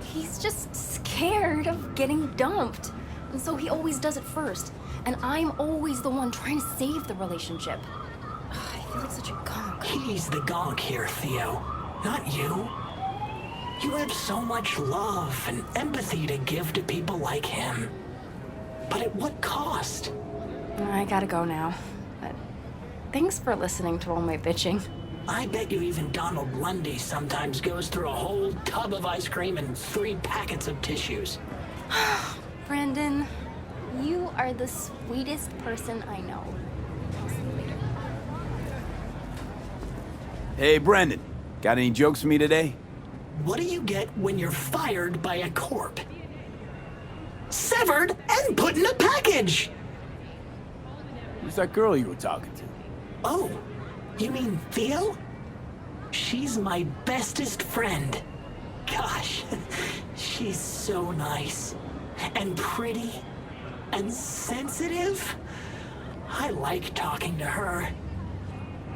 he's just scared of getting dumped. And so he always does it first. And I'm always the one trying to save the relationship. I feel like such a gonk. He's the gonk here, Theo, not you. You have so much love and empathy to give to people like him. But at what cost? I gotta go now. But thanks for listening to all my bitching. I bet you even Donald Lundy sometimes goes through a whole tub of ice cream and 3 packets of tissues. Brandon, you are the sweetest person I know. I'll see you later. Hey, Brendan. Got any jokes for me today? What do you get when you're fired by a corp? Severed and put in a package! Who's that girl you were talking to? Oh, you mean Theo? She's my bestest friend. Gosh, she's so nice. And pretty. And sensitive. I like talking to her.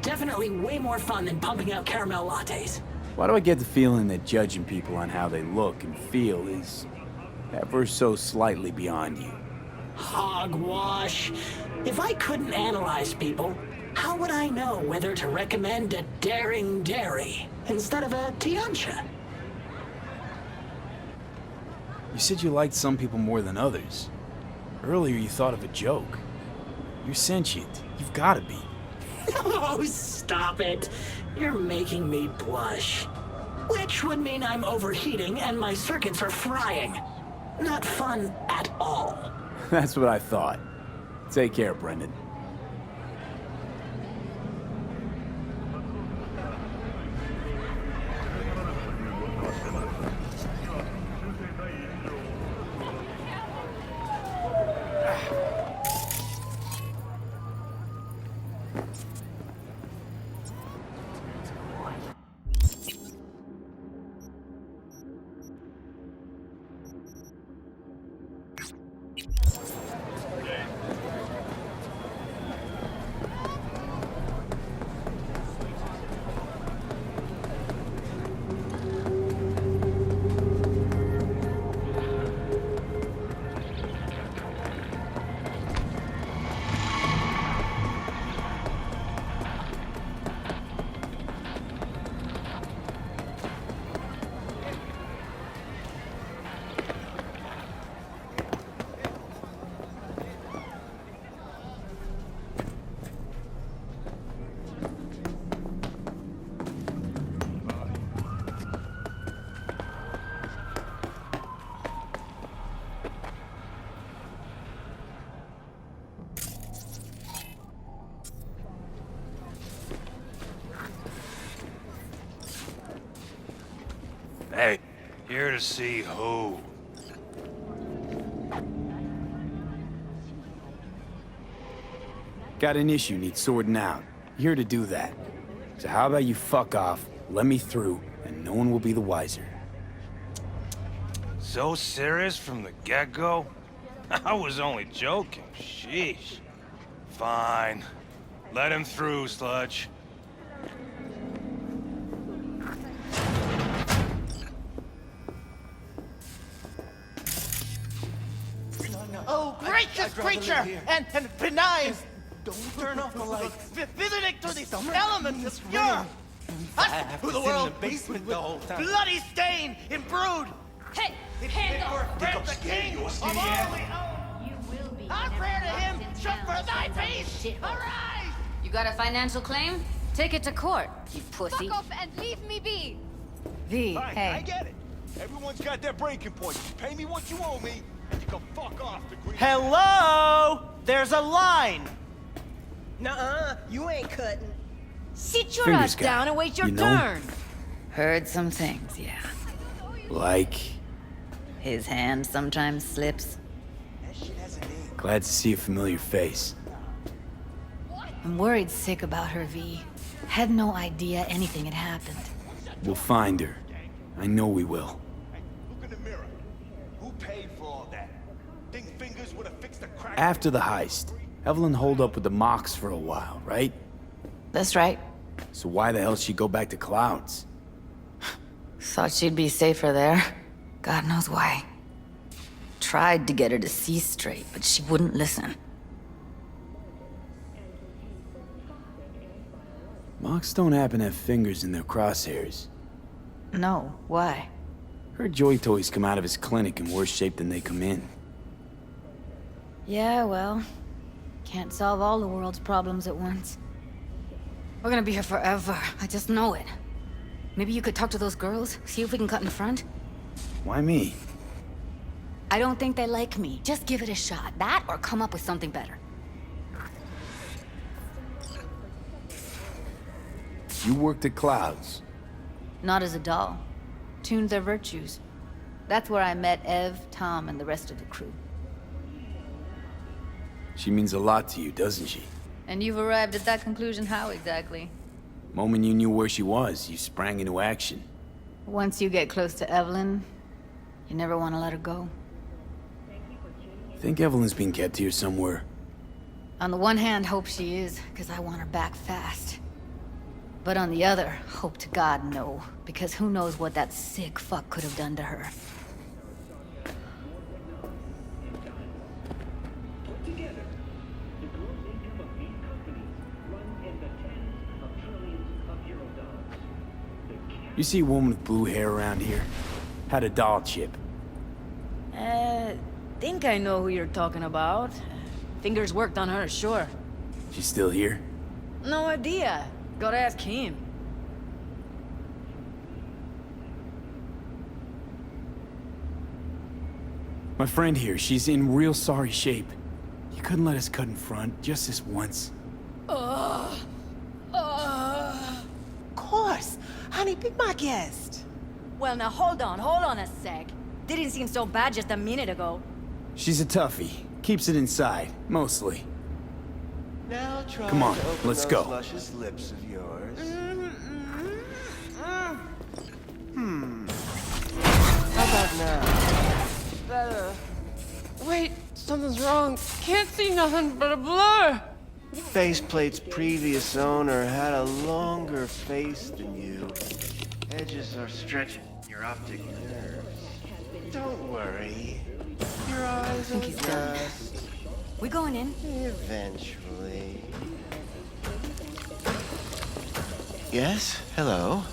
Definitely way more fun than pumping out caramel lattes. Why do I get the feeling that judging people on how they look and feel is ever so slightly beyond you? Hogwash. If I couldn't analyze people, how would I know whether to recommend a daring dairy instead of a Tiancha? You said you liked some people more than others. Earlier you thought of a joke. You're sentient. You've got to be. Oh, stop it. You're making me blush. Which would mean I'm overheating and my circuits are frying. Not fun at all. That's what I thought. Take care, Brendan. Hey, here to see who? Got an issue needs sorting out. Here to do that. So how about you fuck off, let me through, and no one will be the wiser. So serious from the get-go? I was only joking, sheesh. Fine. Let him through, Sludge. Oh, gracious creature! And benign! Don't turn off the light. Visiting to the elements of pure! Who the world? In the basement the whole time. Bloody stain, imbrued! Hey, hand off! Fred the king of all we own! You will be. Our prayer to him, shut for thy peace! Arise! You got a financial claim? Take it to court, you pussy. Fuck off and leave me be! V, Fine, hey. I get it. Everyone's got their breaking point. You pay me what you owe me, and you can fuck off the green. Hello? There's a line! Nuh-uh, you ain't cutting. Sit your Fingers ass guy, down and wait your you know? turn. Heard some things, yeah. Like, His hand sometimes slips. That shit has a name. glad to see a familiar face. I'm worried sick about her, V. Had no idea anything had happened. We'll find her. I know we will. Hey, look in the mirror. Who paid for all that? Think fingers would have fixed the crack? After the heist, Evelyn holed up with the Mox for a while, right? That's right. So why the hell she go back to Clouds? Thought she'd be safer there. God knows why. Tried to get her to see straight, but she wouldn't listen. Mocs don't happen to have fingers in their crosshairs. No, why? Her joy toys come out of his clinic in worse shape than they come in. Yeah, well, can't solve all the world's problems at once. We're gonna be here forever, I just know it. Maybe you could talk to those girls, see if we can cut in front? Why me? I don't think they like me. Just give it a shot. That or come up with something better. You worked at Clouds. Not as a doll. Tuned their virtues. That's where I met Ev, Tom, and the rest of the crew. She means a lot to you, doesn't she? And you've arrived at that conclusion how exactly? Moment you knew where she was, you sprang into action. Once you get close to Evelyn, you never want to let her go. Think Evelyn's being kept here somewhere. On the one hand, hope she is, because I want her back fast. But on the other, hope to God no, because who knows what that sick fuck could have done to her. You see a woman with blue hair around here? Had a doll chip. Think I know who you're talking about. Fingers worked on her, sure. She's still here? No idea. Gotta ask him. My friend here, she's in real sorry shape. You couldn't let us cut in front, just this once. Of course. Honey, be my guest. Well, now hold on a sec. Didn't seem so bad just a minute ago. She's a toughie. Keeps it inside, mostly. Now try Come on, to open let's those go. luscious lips of yours. How about now? Better. Wait, something's wrong. Can't see nothing but a blur. Faceplate's previous owner had a longer face than you. Edges are stretching your optic nerves. Don't worry. Your eyes will he's done. adjust We going in? eventually. Yes? Hello?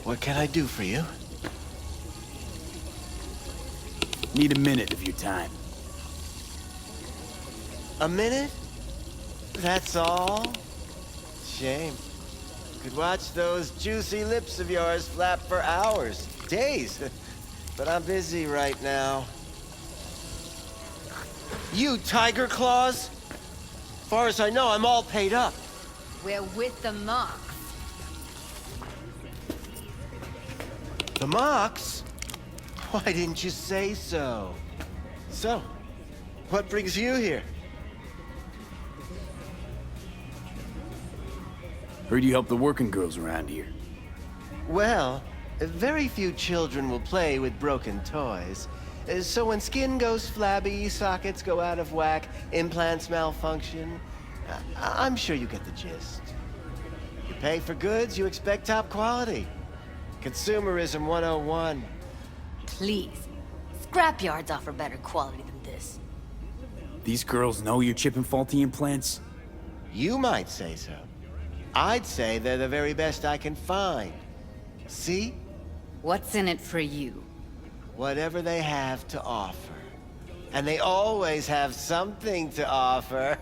What can I do for you? Need a minute of your time. A minute? That's all? Shame. Could watch those juicy lips of yours flap for hours, days. But I'm busy right now. You Tiger Claws? Far as I know, I'm all paid up. We're with the Mocs. The Mocs? Why didn't you say so? So, what brings you here? Heard you help the working girls around here. Well, very few children will play with broken toys. So when skin goes flabby, sockets go out of whack, implants malfunction, I'm sure you get the gist. You pay for goods, you expect top quality. Consumerism 101. Please. Scrapyards offer better quality than this. These girls know you're chipping faulty implants? You might say so. I'd say they're the very best I can find. See? What's in it for you? Whatever they have to offer. And they always have something to offer.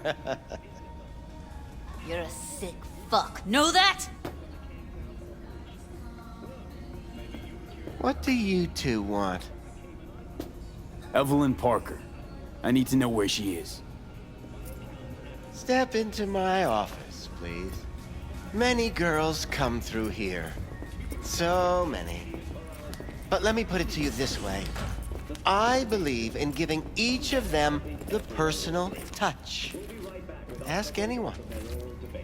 You're a sick fuck. Know that? What do you two want? Evelyn Parker. I need to know where she is. Step into my office, please. Many girls come through here. So many. But let me put it to you this way. I believe in giving each of them the personal touch. Ask anyone.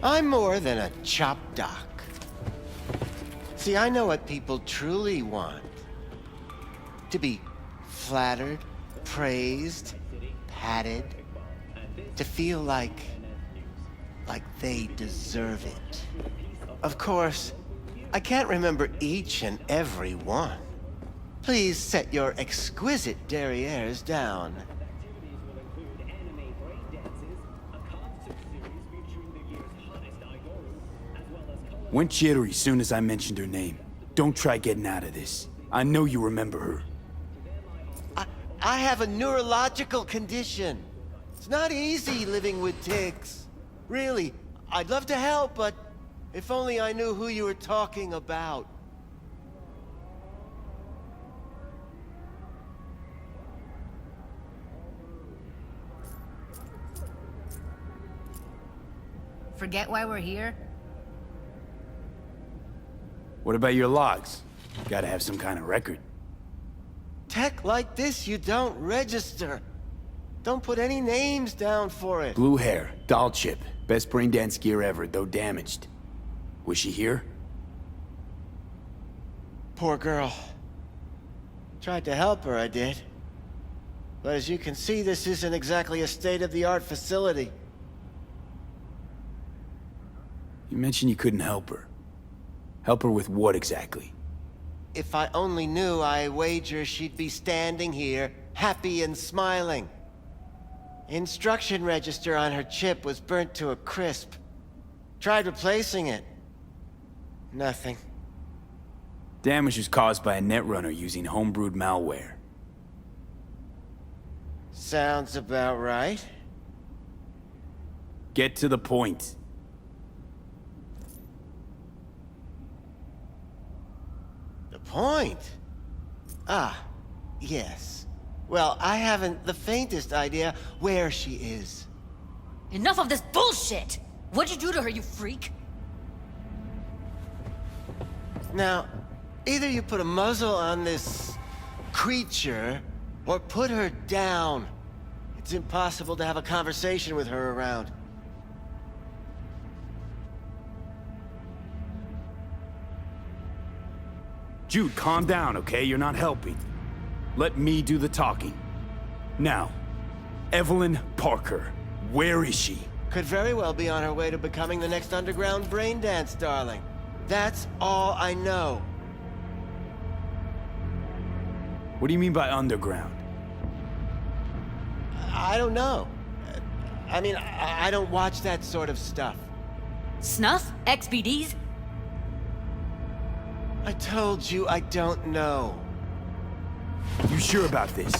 I'm more than a chop doc. See, I know what people truly want. To be flattered, praised, patted. To feel like they deserve it. Of course, I can't remember each and every one. Please set your exquisite derrieres down. Went jittery soon as I mentioned her name. Don't try getting out of this. I know you remember her. I have a neurological condition. It's not easy living with tics. Really, I'd love to help, but if only I knew who you were talking about. Forget why we're here? What about your logs? Gotta have some kind of record. Tech like this, you don't register. Don't put any names down for it. Blue hair, doll chip. Best brain dance gear ever, though damaged. Was she here? Poor girl. Tried to help her, I did. But as you can see, this isn't exactly a state-of-the-art facility. You mentioned you couldn't help her. Help her with what exactly? If I only knew, I wager she'd be standing here, happy and smiling. Instruction register on her chip was burnt to a crisp. Tried replacing it. Nothing. Damage was caused by a netrunner using homebrewed malware. Sounds about right. Get to the point. The point? Ah, yes. Well, I haven't the faintest idea where she is. Enough of this bullshit! What'd you do to her, you freak? Now, either you put a muzzle on this creature, or put her down. It's impossible to have a conversation with her around. Jude, calm down, okay? You're not helping. Let me do the talking. Now, Evelyn Parker, where is she? Could very well be on her way to becoming the next underground brain dance darling. That's all I know. What do you mean by underground? I don't know. I mean, I don't watch that sort of stuff. Snuff? XBDs? I told you I don't know. You sure about this?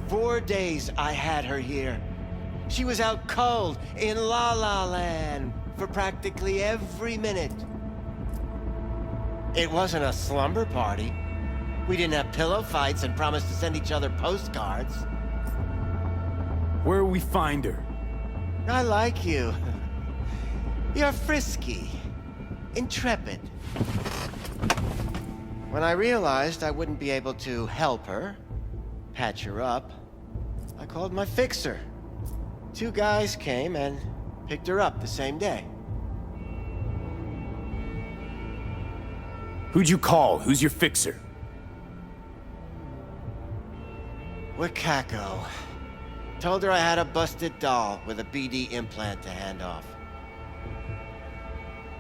4 days I had her here. She was out cold in La La Land for practically every minute. It wasn't a slumber party. We didn't have pillow fights and promised to send each other postcards. Where will we find her? I like you. You're frisky, intrepid. When I realized I wouldn't be able to help her, patch her up, I called my fixer. 2 guys came and picked her up the same day. Who'd you call? Who's your fixer? Wakako. Told her I had a busted doll with a BD implant to hand off.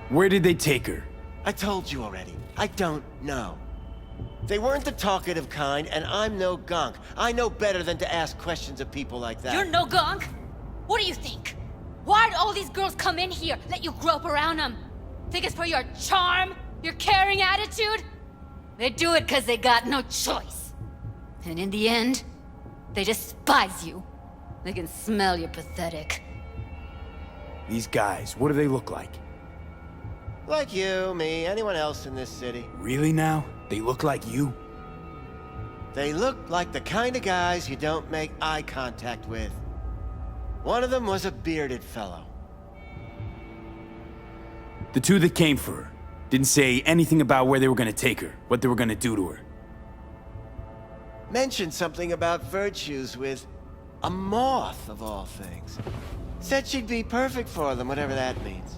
Where did they take her? I told you already. I don't know. They weren't the talkative kind, and I'm no gunk. I know better than to ask questions of people like that. You're no gunk? What do you think? Why'd all these girls come in here, let you grope around them? Think it's for your charm? Your caring attitude? They do it because they got no choice. And in the end, they despise you. They can smell you're pathetic. These guys, what do they look like? Like you, me, anyone else in this city. Really now? They look like you? They look like the kind of guys you don't make eye contact with. One of them was a bearded fellow. The 2 that came for her didn't say anything about where they were gonna take her, what they were gonna do to her. Mentioned something about virtues with a moth, of all things. Said she'd be perfect for them, whatever that means.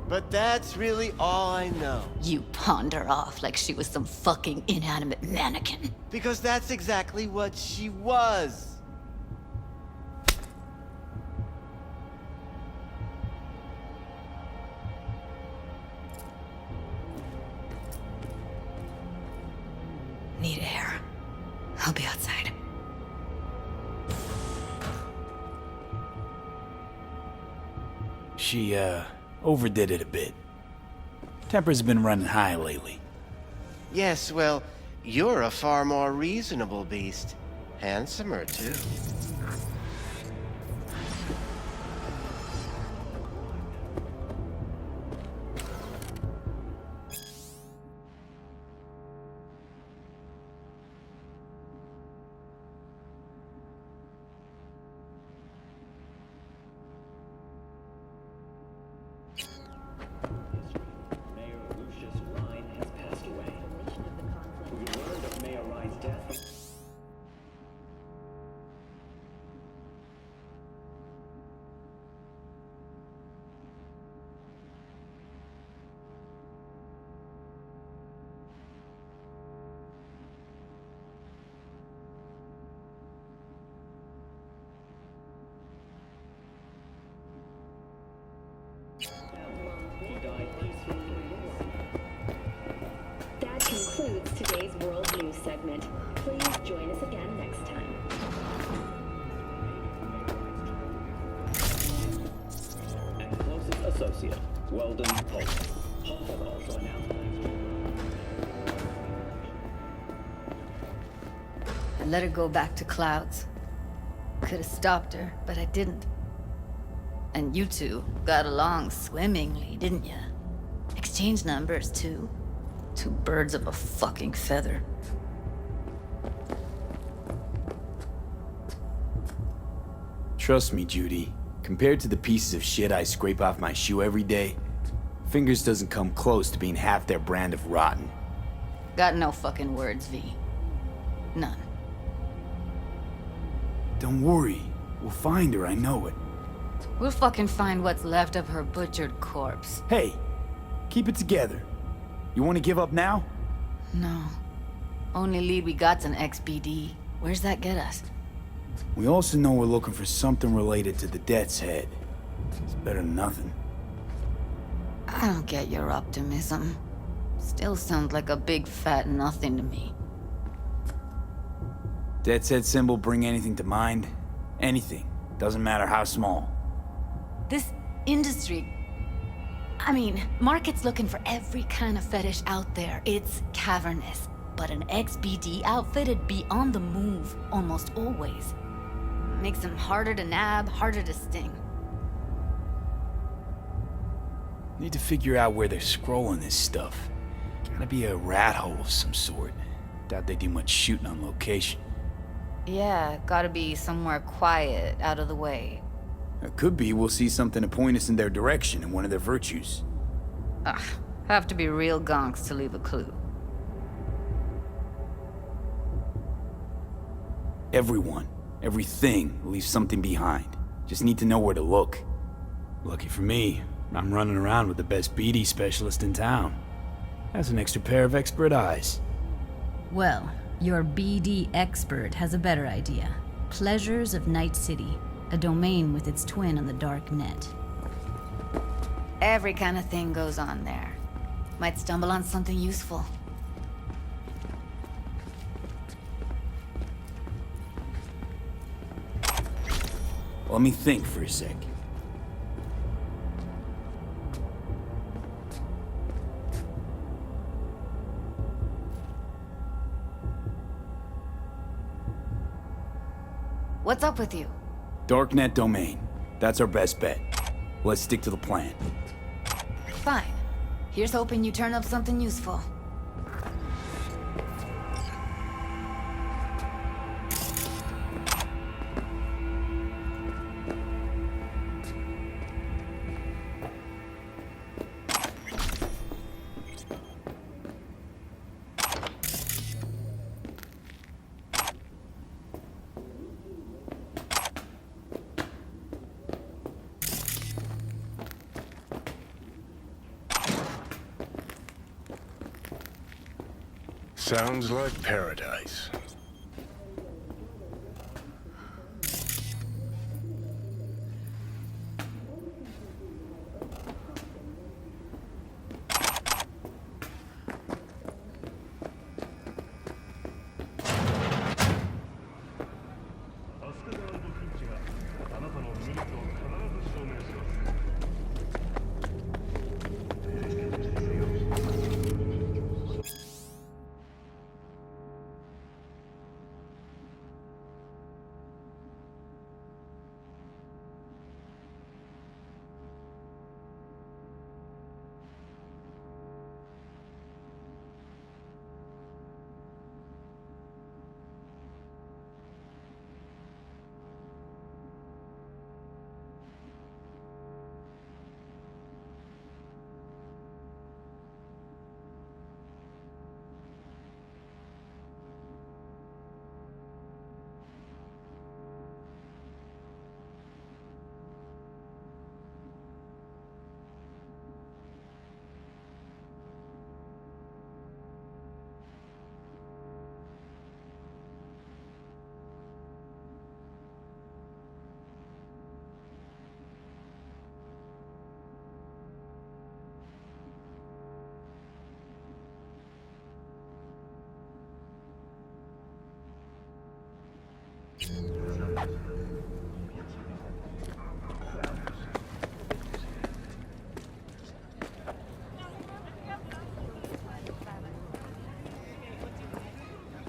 But that's really all I know. You pawned her off like she was some fucking inanimate mannequin. Because that's exactly what she was. Need air. I'll be outside. She, overdid it a bit. Temper's been running high lately. Yes, well, you're a far more reasonable beast. Handsomer, too. That concludes today's World News segment. Please join us again next time. And closest associate, Weldon Polk. Hall has also announced I let her go back to Clouds. Could have stopped her, but I didn't. And you two got along swimmingly, didn't ya? Exchanged numbers, too. Two birds of a fucking feather. Trust me, Judy. Compared to the pieces of shit I scrape off my shoe every day, Fingers doesn't come close to being half their brand of rotten. Got no fucking words, V. None. Don't worry. We'll find her, I know it. We'll fucking find what's left of her butchered corpse. Hey, keep it together. You want to give up now? No. Only lead we got's an XBD. Where's that get us? We also know we're looking for something related to the Death's Head. It's better than nothing. I don't get your optimism. Still sounds like a big fat nothing to me. Death's Head symbol bring anything to mind? Anything. Doesn't matter how small. This industry... I mean, market's looking for every kind of fetish out there. It's cavernous. But an XBD outfit'd be on the move, almost always. Makes them harder to nab, harder to sting. Need to figure out where they're scrolling this stuff. Gotta be a rat hole of some sort. Doubt they do much shooting on location. Yeah, gotta be somewhere quiet, out of the way. It could be we'll see something to point us in their direction in one of their virtues. Ugh, have to be real gonks to leave a clue. Everyone, everything leaves something behind. Just need to know where to look. Lucky for me, I'm running around with the best BD specialist in town. That's an extra pair of expert eyes. Well, your BD expert has a better idea. Pleasures of Night City, a domain with its twin on the dark net. Every kind of thing goes on there. Might stumble on something useful. Let me think for a sec. What's up with you? Darknet domain. That's our best bet. Let's stick to the plan. Fine. Here's hoping you turn up something useful. Sounds like paradise.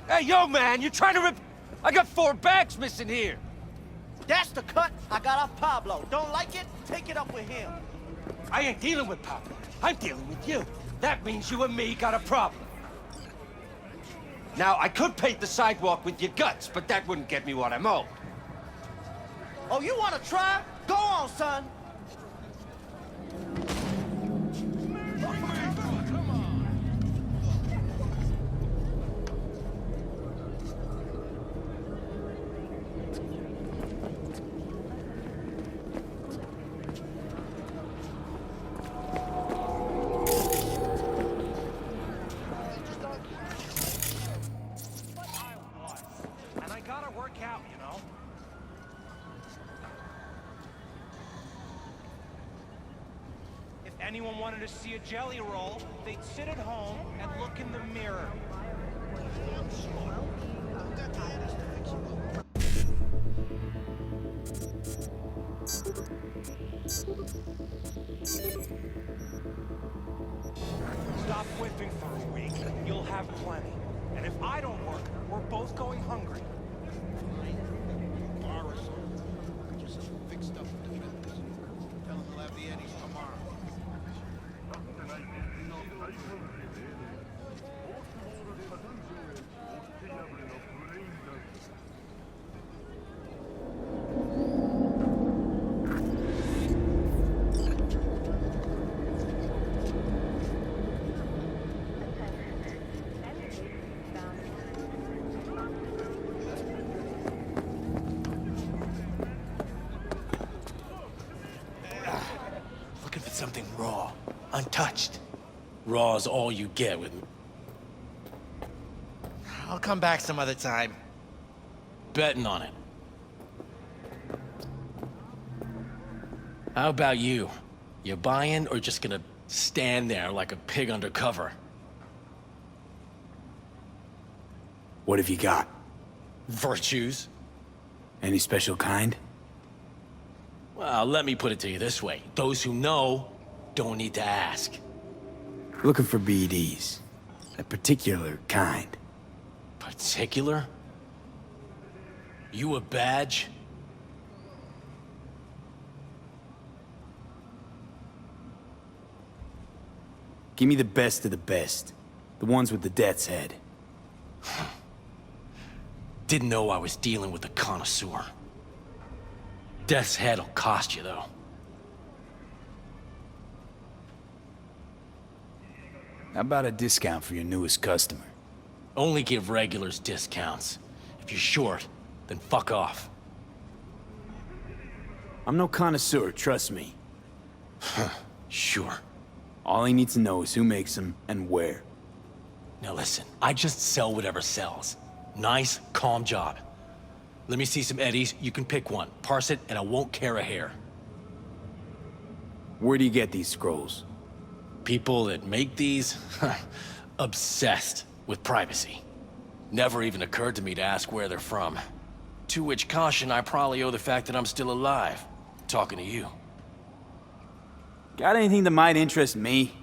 Hey, yo, man, you trying to rip... I got 4 bags missing here. That's the cut I got off Pablo. Don't like it? Take it up with him. I ain't dealing with Pablo. I'm dealing with you. That means you and me got a problem. Now, I could paint the sidewalk with your guts, but that wouldn't get me what I'm owed. Oh, you want to try? Go on, son. And I gotta work out, you know? If anyone wanted to see a jelly roll, they'd sit at home and look in the mirror. Stop whipping for a week. You'll have plenty. And if I don't work, we're both going hungry. Looking for something raw, untouched. Raw's all you get with me. I'll come back some other time. Betting on it. How about you? You buying or just gonna stand there like a pig under cover? What have you got? Virtues? Any special kind? Well, let me put it to you this way. Those who know don't need to ask. Looking for BDs. A particular kind. Particular? You a badge? Give me the best of the best. The ones with the death's head. Didn't know I was dealing with a connoisseur. Death's head'll cost you, though. How about a discount for your newest customer? Only give regulars discounts. If you're short, then fuck off. I'm no connoisseur, trust me. Sure. All he needs to know is who makes them and where. Now listen, I just sell whatever sells. Nice, calm job. Let me see some eddies, you can pick one. Parse it, and I won't care a hair. Where do you get these scrolls? People that make these, obsessed with privacy. Never even occurred to me to ask where they're from. To which caution I probably owe the fact that I'm still alive, talking to you. Got anything that might interest me?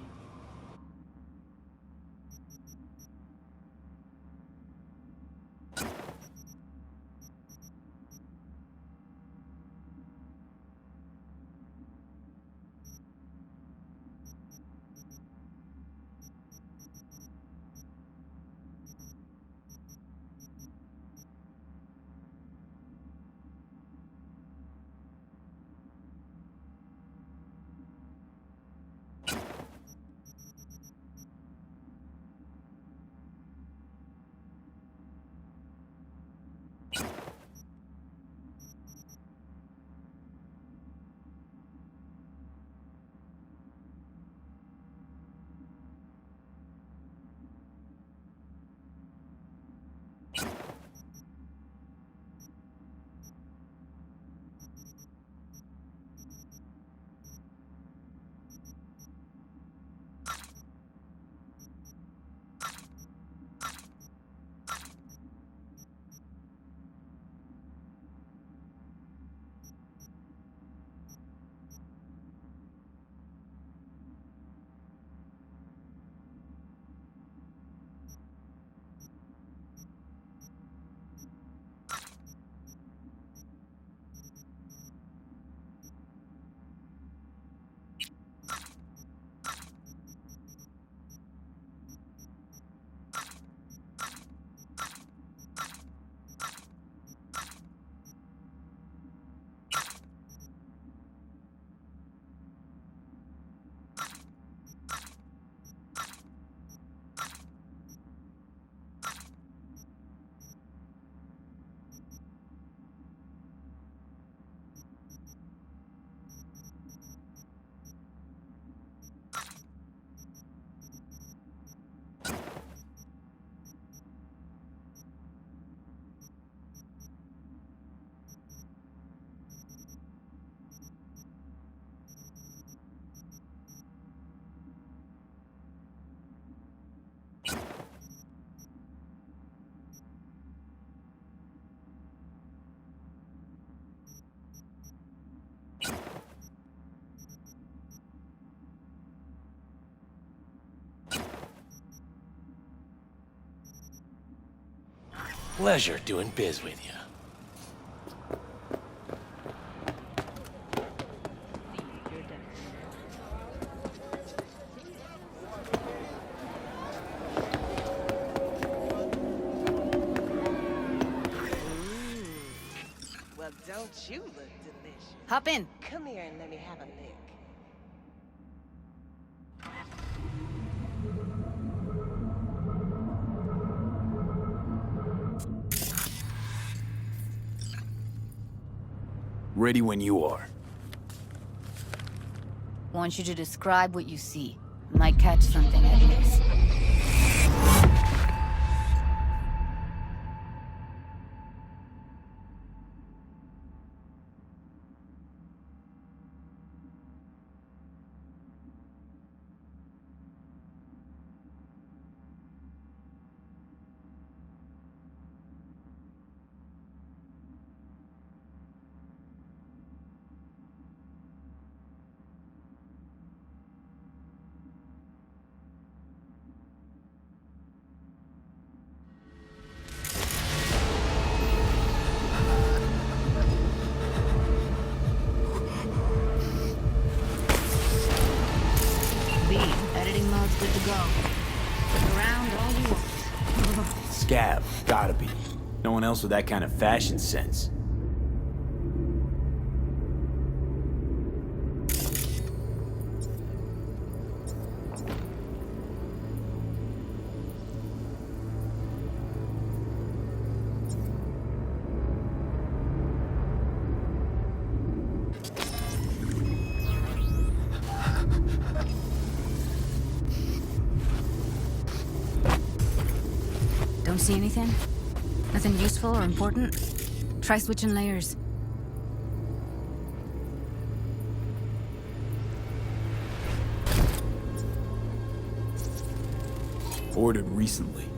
Pleasure doing biz with you. Well, don't you look delicious? Hop in. Come here and let me have a lick. Ready when you are. Want you to describe what you see. Might catch something I miss. Editing mode's good to go. Look around all you want. Scab, gotta be. No one else with that kind of fashion sense. Don't see anything? Nothing useful or important? Try switching layers. Ordered recently.